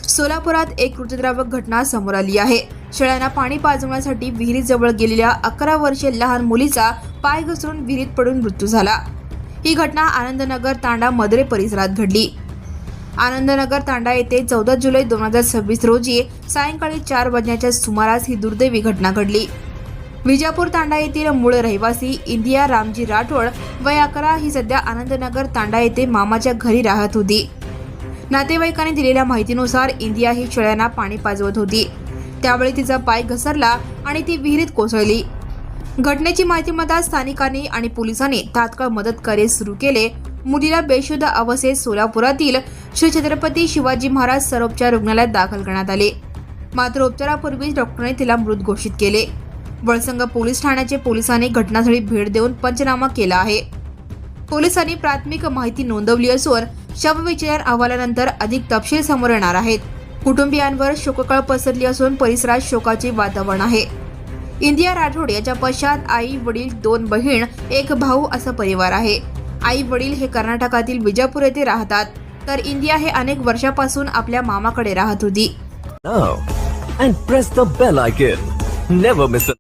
सोलापुरात एक हृदयद्रावक घटना समोर आली आहे। शेळ्यांना पाणी पाजवण्यासाठी विहिरीजवळ गेलेल्या 11 वर्षीय लहान मुलीचा पाय घसरून विहिरीत पडून मृत्यू झाला। ही घटना आनंदनगर तांडा मदरे परिसरात घडली। आनंदनगर तांडा येथे 14 जुलै 2026 रोजी सायंकाळी 4 वाजण्याच्या सुमारास ही दुर्दैवी घटना घडली। विजापूर तांडा येथील मूळ रहिवासी इंदिया रामजी राठोड वय 11 ही सध्या आनंदनगर तांडा येथे मामाच्या घरी राहत होती। नातेवाईकांनी दिलेल्या माहितीनुसार इंदिया ही शेळ्यांना पाणी पाजवत होती। त्यावेळी तिचा पाय घसरला आणि ती विहिरीत कोसळली। घटनेची माहिती मिळताच स्थानिकांनी आणि पोलिसांनी तात्काळ मदत कार्य सुरू केले। मुलीला बेशुद्ध अवस्थेत सोलापुरातील श्री छत्रपती शिवाजी महाराज सर्वोपचार रुग्णालयात दाखल करण्यात आले। मात्र उपचारापूर्वीच डॉक्टरांनी तिला मृत घोषित केले। वळसंग पोलीस ठाण्याचे पोलिसांनी घटनास्थळी भेट देऊन पंचनामा केला आहे। पोलिसांनी प्राथमिक माहिती नोंदवली असून शवविच्छेदन अहवालानंतर अधिक तपशील समोर येणार आहेत। कुटुंबियांवर शोककळ पसरली असून परिसरात शोकाचे वातावरण आहे। इंदिया राठोड याच्या पश्चात आई वडील 2 बहीण 1 भाऊ असा परिवार आहे। आई वडील हे कर्नाटकातील विजापूर येथे राहतात, तर इंदिया हे अनेक वर्षापासून आपल्या मामाकडे राहत होती। Now and press the bell icon. Never miss a